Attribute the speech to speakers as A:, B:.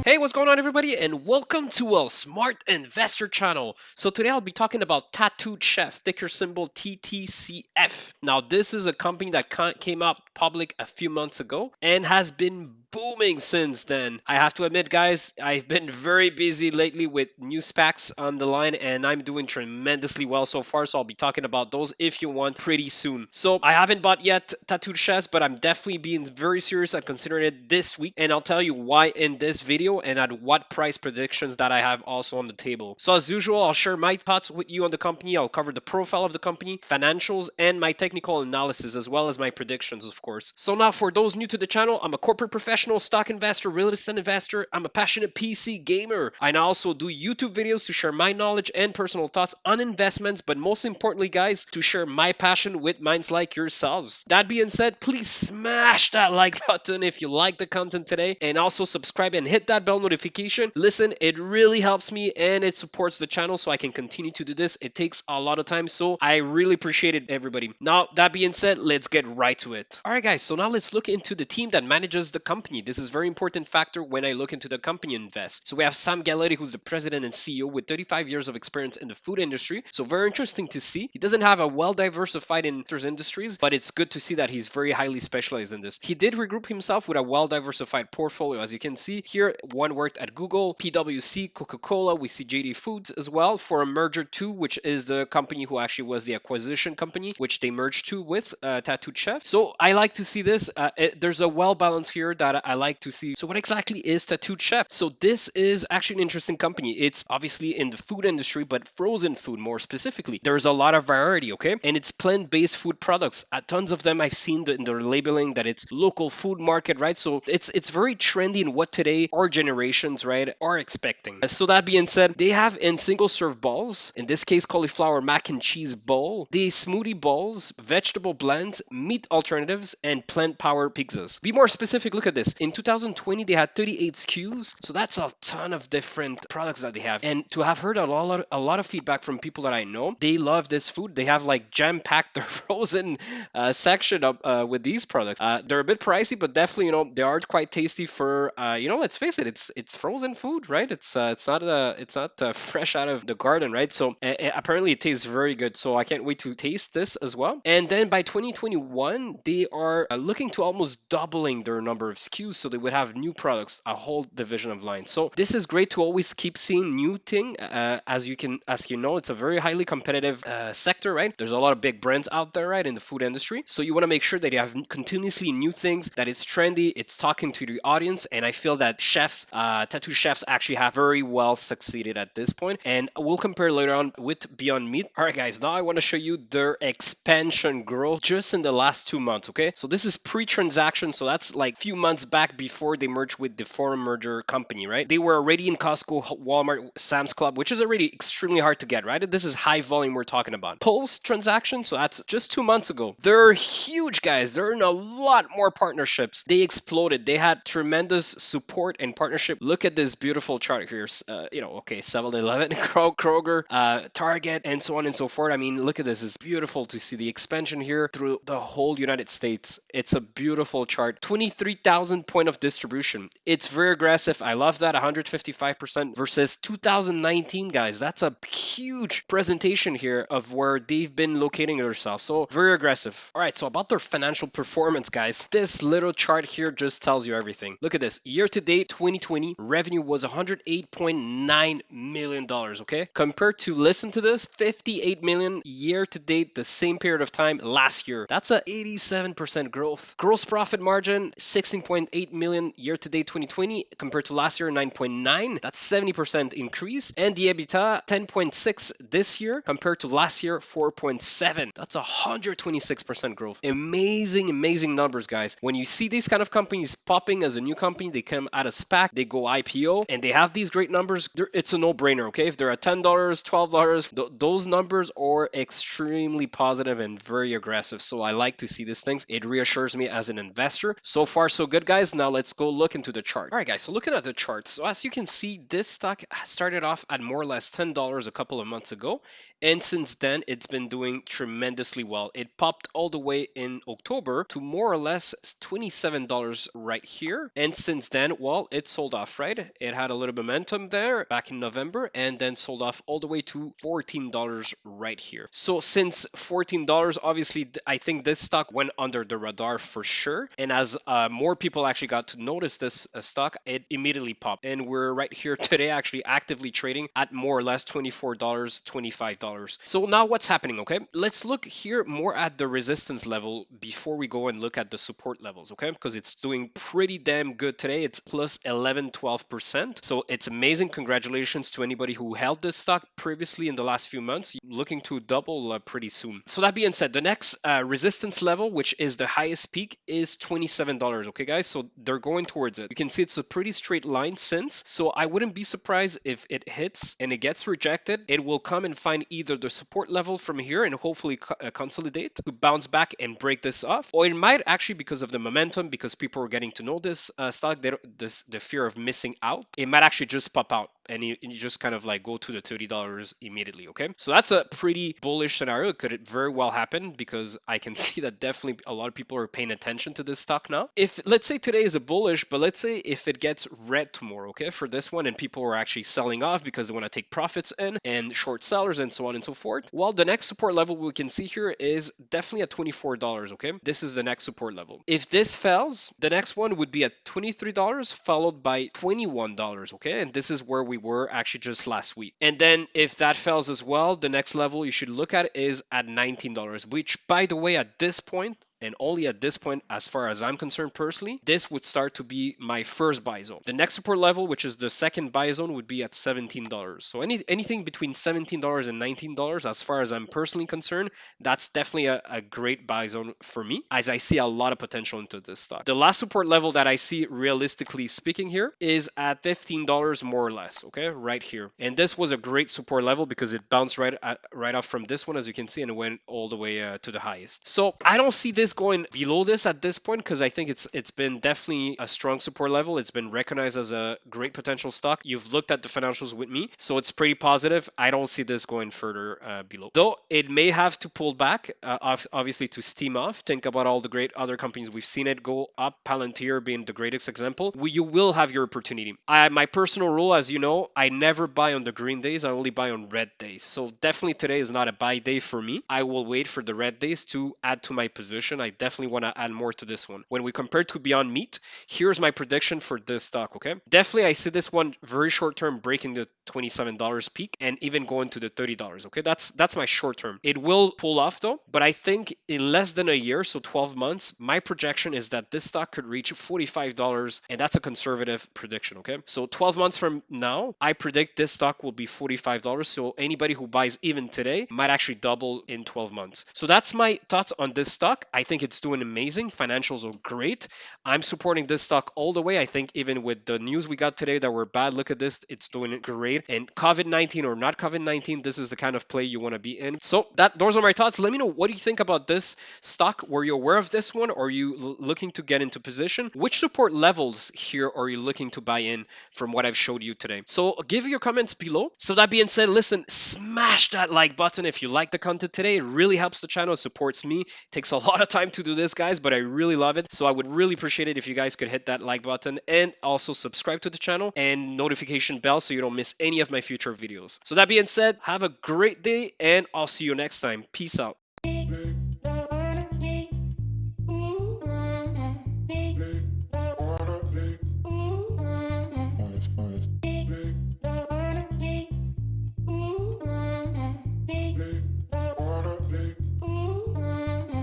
A: Hey, what's going on, everybody, and welcome to a Smart Investor channel. So today I'll be talking about Tattooed Chef, ticker symbol TTCF. Now, this is a company that came out public a few months ago and has been booming since then. I have to admit, guys, I've been very busy lately with new SPACs on the line, and I'm doing tremendously well so far. So I'll be talking about those if you want pretty soon. So I haven't bought yet Tattooed Chefs, but I'm definitely being very serious at considering it this week, and I'll tell you why in this video and at what price predictions that I have also on the table. So as usual, I'll share my thoughts with you on the company. I'll cover the profile of the company, financials, and my technical analysis, as well as my predictions, of course. So now for those new to the channel, I'm a corporate professional, stock investor, real estate investor. I'm a passionate PC gamer. I now also do YouTube videos to share my knowledge and personal thoughts on investments, but most importantly, guys, to share my passion with minds like yourselves. That being said, please smash that like button if you like the content today, and also subscribe and hit that bell notification. Listen, it really helps me and it supports the channel so I can continue to do this. It takes a lot of time, so I really appreciate it, everybody. Now, that being said, let's get right to it. All right, guys, so now let's look into the team that manages the company. This is a very important factor when I look into the company and invest. So we have Sam Galletti, who's the president and CEO with 35 years of experience in the food industry. So very interesting to see. He doesn't have a well-diversified industries, but it's good to see that he's very highly specialized in this. He did regroup himself with a well-diversified portfolio. As you can see here, one worked at Google, PwC, Coca-Cola. We see JD Foods as well for a merger too, which is the company who actually was the acquisition company, which they merged to with Tattooed Chef. So I like to see this. There's a well balance here that I like to see. So what exactly is Tattooed Chef? So this is actually an interesting company. It's obviously in the food industry, but frozen food more specifically. There's a lot of variety, okay? And it's plant-based food products. Tons of them I've seen in their labeling that it's local food market, right? So it's very trendy in what today our generations, right, are expecting. So that being said, they have in single serve bowls, in this case cauliflower mac and cheese bowl, the smoothie bowls, vegetable blends, meat alternatives, and plant power pizzas. Be more specific, look at this. In 2020, they had 38 SKUs, so that's a ton of different products that they have. And to have heard a lot of feedback from people that I know, they love this food. They have like jam-packed their frozen section up with these products. They're a bit pricey, but definitely, they are quite tasty for, let's face it, it's frozen food, right? It's not fresh out of the garden, right? So apparently it tastes very good. So I can't wait to taste this as well. And then by 2021, they are looking to almost doubling their number of SKUs, so they would have new products, a whole division of lines. So this is great to always keep seeing new thing. As you know, it's a very highly competitive sector, right? There's a lot of big brands out there, right, in the food industry. So you want to make sure that you have continuously new things, that it's trendy, it's talking to the audience, and I feel that Tattoo Chefs actually have very well succeeded at this point. And we'll compare later on with Beyond Meat. All right, guys, now I want to show you their expansion growth just in the last 2 months, okay? So this is pre-transaction, so that's like few months back before they merged with the foreign merger company, right? They were already in Costco, Walmart, Sam's Club, which is already extremely hard to get, right? This is high volume we're talking about. Post-transaction, so that's just 2 months ago. They're huge, guys. They're in a lot more partnerships. They exploded. They had tremendous support and partnership. Look at this beautiful chart here. 7-Eleven, Kroger, Target, and so on and so forth. I mean, look at this. It's beautiful to see the expansion here through the whole United States. It's a beautiful chart. 23,000 point of distribution. It's very aggressive. I love that. 155% versus 2019, guys. That's a huge presentation here of where they've been locating themselves. So very aggressive. All right, so about their financial performance, guys, this little chart here just tells you everything. Look at this. Year to date 2020 revenue was $108.9 million, okay? Compared to, listen to this, 58 million year to date the same period of time last year. That's a 87% growth. Gross profit margin 16.8 million year to date 2020 compared to last year 9.9. That's 70% increase. And the EBITDA 10.6 this year compared to last year 4.7. That's 126% growth. Amazing numbers, guys. When you see these kind of companies popping as a new company, they come out of SPAC, they go IPO, and they have these great numbers, it's a no-brainer, okay? If they're at $10, $12, those numbers are extremely positive and very aggressive. So I like to see these things. It reassures me as an investor. So far, so good, guys. Now let's go look into the chart. All right, guys, so looking at the chart. So as you can see, this stock started off at more or less $10 a couple of months ago. And since then, it's been doing tremendously well. It popped all the way in October to more or less $27 right here. And since then, well, it sold off, right? It had a little momentum there back in November and then sold off all the way to $14 right here. So since $14, obviously, I think this stock went under the radar for sure. And as more people actually got to notice this stock, it immediately popped. And we're right here today actually actively trading at more or less $24, $25. So now what's happening, okay? Let's look here more at the resistance level before we go and look at the support levels, okay? Because it's doing pretty damn good today. It's plus 11, 12%. So it's amazing. Congratulations to anybody who held this stock previously in the last few months. Looking to double pretty soon. So that being said, the next resistance level, which is the highest peak, is $27, okay, guys? So they're going towards it. You can see it's a pretty straight line since. So I wouldn't be surprised if it hits and it gets rejected. It will come and find either the support level from here and hopefully consolidate to bounce back and break this off, or it might actually, because of the momentum, because people are getting to know this stock, the fear of missing out, it might actually just pop out and you just kind of like go to the $30 immediately, okay? So that's a pretty bullish scenario. It could very well happen because I can see that definitely a lot of people are paying attention to this stock now. If, let's say today is a bullish, but let's say if it gets red tomorrow, okay, for this one, and people are actually selling off because they want to take profits in and short sellers and so on and so forth, well, the next support level we can see here is definitely at $24, okay? This is the next support level. If this fails, the next one would be at $23 followed by $21, okay? And this is where we were actually just last week. And then if that fails as well, the next level you should look at is at $19, which, by the way, at this point, and only at this point, as far as I'm concerned personally, this would start to be my first buy zone. The next support level, which is the second buy zone, would be at $17. So anything between $17 and $19, as far as I'm personally concerned, that's definitely a great buy zone for me, as I see a lot of potential into this stock. The last support level that I see, realistically speaking here, is at $15 more or less, okay, right here. And this was a great support level because it bounced right off from this one, as you can see, and it went all the way to the highest. So I don't see this going below this at this point because I think it's been definitely a strong support level. It's been recognized as a great potential stock. You've looked at the financials with me, so it's pretty positive. I don't see this going further below. Though it may have to pull back, obviously, to steam off. Think about all the great other companies. We've seen it go up, Palantir being the greatest example. You will have your opportunity. My personal rule, as you know, I never buy on the green days. I only buy on red days. So definitely today is not a buy day for me. I will wait for the red days to add to my position. I definitely want to add more to this one. When we compare to Beyond Meat, here's my prediction for this stock, okay? Definitely, I see this one very short term breaking the $27 peak and even going to the $30, okay? That's my short term. It will pull off though, but I think in less than a year, so 12 months, my projection is that this stock could reach $45, and that's a conservative prediction, okay? So 12 months from now, I predict this stock will be $45. So anybody who buys even today might actually double in 12 months. So that's my thoughts on this stock. I think it's doing amazing. Financials are great. I'm supporting this stock all the way. I think even with the news we got today that were bad, look at this, it's doing great. And COVID-19 or not COVID-19, this is the kind of play you want to be in. So those are my thoughts. Let me know, what do you think about this stock? Were you aware of this one? Or are you looking to get into position? Which support levels here are you looking to buy in from what I've showed you today? So give your comments below. So that being said, listen, smash that like button if you like the content today. It really helps the channel, it supports me. It takes a lot of time to do this, guys, but I really love it. So I would really appreciate it if you guys could hit that like button and also subscribe to the channel and notification bell so you don't miss any of my future videos. So that being said, have a great day and I'll see you next time. Peace out.